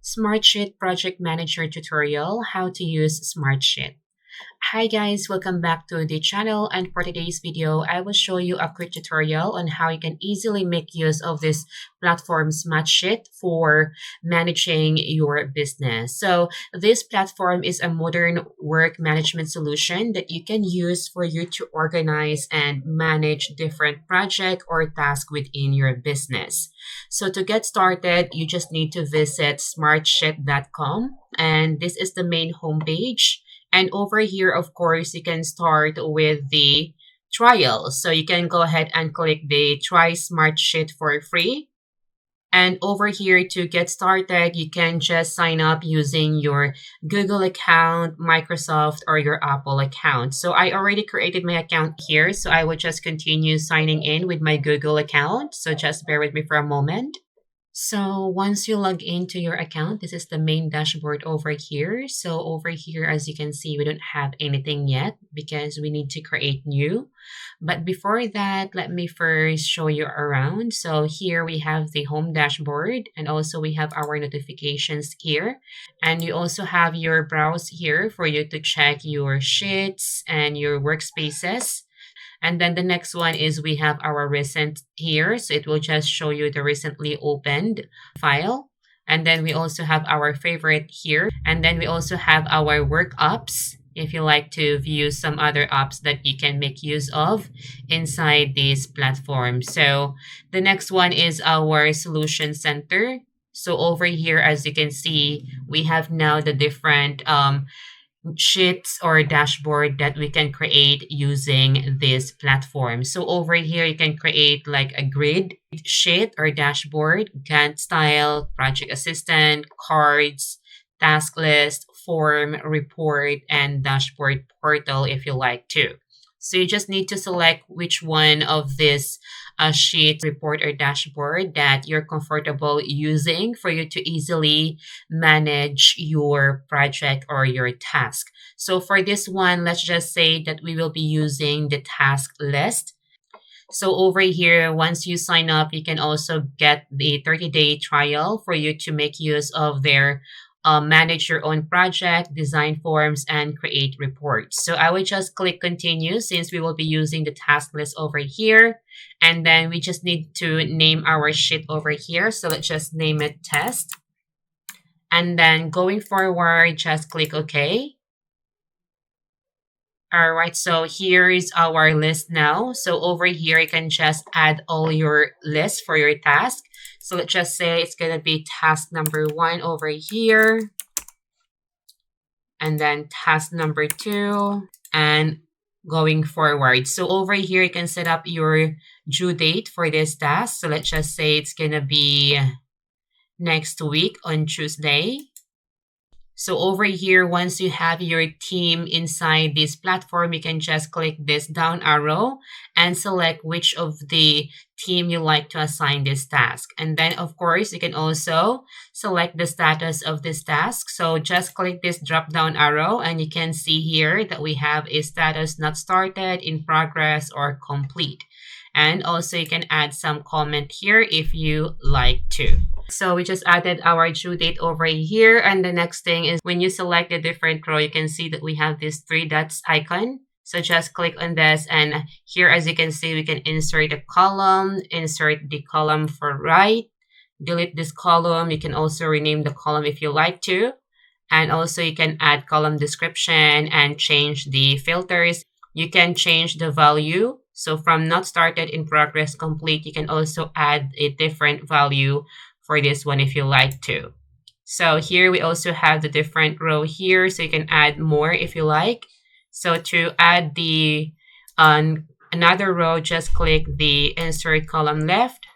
Smartsheet Project Manager tutorial, how to use Smartsheet. Hi guys, welcome back to the channel, and for today's video, I will show you a quick tutorial on how you can easily make use of this platform Smartsheet for managing your business. So this platform is a modern work management solution that you can use for you to organize and manage different projects or tasks within your business. So to get started, you just need to visit smartsheet.com, and this is the main homepage. And over here, of course, you can start with the trial. So you can go ahead and click the Try Smartsheet for free. And over here, to get started, you can just sign up using your Google account, Microsoft, or your Apple account. So I already created my account here, so I will just continue signing in with my Google account. So just bear with me for a moment. So once you log into your account, this is the main dashboard over here. So over here, as you can see, we don't have anything yet because we need to create new. But before that, let me first show you around. So here we have the home dashboard, and also we have our notifications here. And you also have your browse here for you to check your sheets and your workspaces. And then the next one is we have our recent here. So it will just show you the recently opened file. And then we also have our favorite here. And then we also have our work apps if you like to view some other apps that you can make use of inside this platform. So the next one is our solution center. So over here, as you can see, we have now the different sheets or dashboard that we can create using this platform. So over here, you can create like a grid sheet or dashboard, Gantt style, project assistant, cards, task list, form, report, and dashboard portal if you like to. So you just need to select which one of this sheet, report, or dashboard that you're comfortable using for you to easily manage your project or your task. So for this one, let's just say that we will be using the task list. So over here, once you sign up, you can also get the 30-day trial for you to make use of their manage your own project, design forms, and create reports. So I will just click continue since we will be using the task list over here. And then we just need to name our sheet over here. So let's just name it test. And then going forward, just click OK. All right, so here is our list now. So over here, you can just add all your lists for your task. So let's just say it's going to be task number 1 over here. And then task number 2 and going forward. So over here, you can set up your due date for this task. So let's just say it's going to be next week on Tuesday. So over here, once you have your team inside this platform, you can just click this down arrow and select which of the team you like to assign this task. And then, of course, you can also select the status of this task. So just click this drop down arrow and you can see here that we have a status not started, in progress, or complete. And also you can add some comment here if you like to. So we just added our due date over here. And the next thing is when you select a different row, you can see that we have this 3 dots icon. So just click on this. And here, as you can see, we can insert a column, insert the column for right, delete this column. You can also rename the column if you like to. And also you can add column description and change the filters. You can change the value. So from not started, in progress, complete, you can also add a different value for this one if you like to. So here we also have the different row here, so you can add more if you like. So to add the another row, just click the insert column left,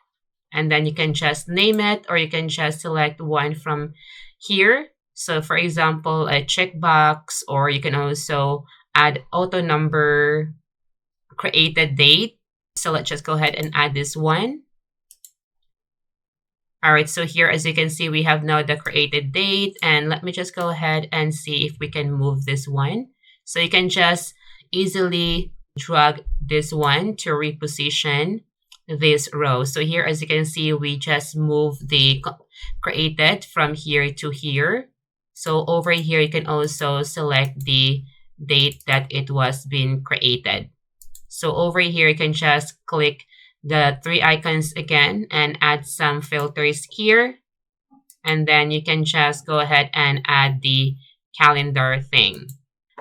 and then you can just name it, or you can just select one from here. So for example, a checkbox, or you can also add auto number, created date. So let's just go ahead and add this one. All right, so here, as you can see, we have now the created date. And let me just go ahead and see if we can move this one. So you can just easily drag this one to reposition this row. So here, as you can see, we just move the created from here to here. So over here, you can also select the date that it was being created. So over here, you can just click the three icons again and add some filters here. And then you can just go ahead and add the calendar thing.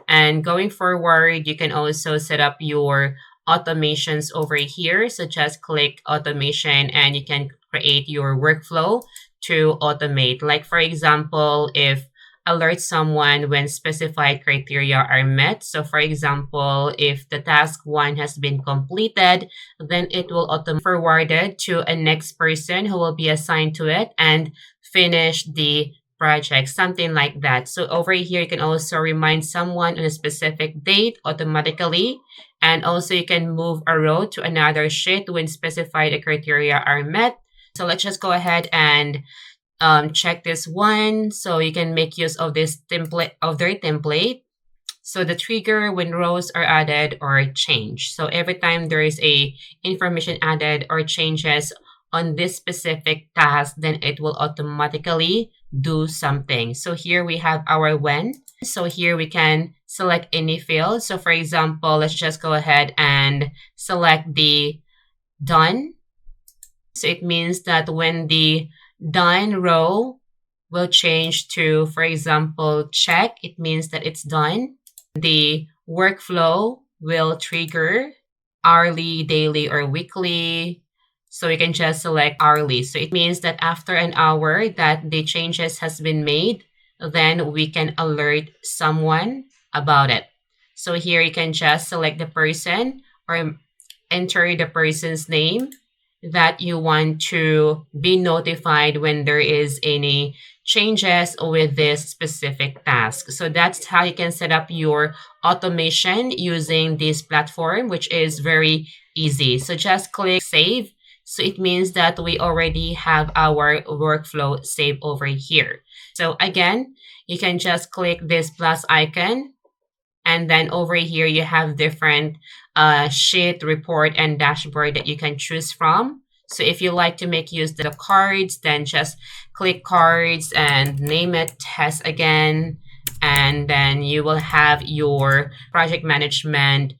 And going forward, you can also set up your automations over here. So just click automation and you can create your workflow to automate. Like for example, if alert someone when specified criteria are met. So for example, if the task one has been completed, then it will automatically forwarded to a next person who will be assigned to it and finish the project, something like that. So over here, you can also remind someone on a specific date automatically. And also you can move a row to another sheet when specified criteria are met. So let's just go ahead and check this one. So you can make use of this template, of their template. So the trigger when rows are added or changed. So every time there is a information added or changes on this specific task, then it will automatically do something. So here we have our when. So here we can select any field. So for example, let's just go ahead and select the done. So it means that when the done row will change to, for example, check, it means that it's done. The workflow will trigger hourly, daily, or weekly. So you can just select hourly. So it means that after an hour that the changes has been made, then we can alert someone about it. So here you can just select the person or enter the person's name that you want to be notified when there is any changes with this specific task. So that's how you can set up your automation using this platform, which is very easy. So just click save. So it means that we already have our workflow saved over here. So again, you can just click this plus icon. And then over here, you have different sheet, report, and dashboard that you can choose from. So if you like to make use of the cards, then just click cards and name it test again. And then you will have your project management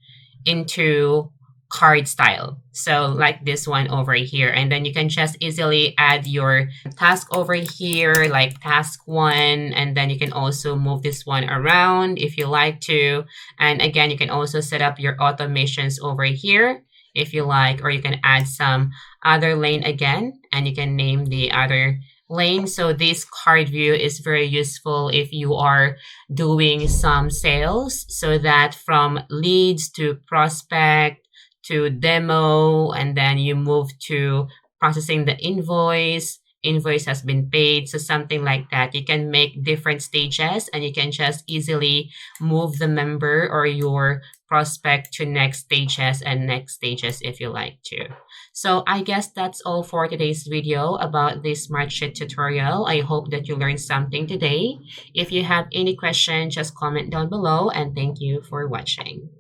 into card style. So like this one over here. And then you can just easily add your task over here, like task one. And then you can also move this one around if you like to. And again, you can also set up your automations over here if you like, or you can add some other lane again, and you can name the other lane. So this card view is very useful if you are doing some sales, so that from leads to prospect to demo, and then you move to processing the invoice has been paid. So something like that. You can make different stages and you can just easily move the member or your prospect to next stages and next stages if you like to. So I guess that's all for today's video about this Smartsheet tutorial. I hope that you learned something today. If you have any question, just comment down below, and thank you for watching.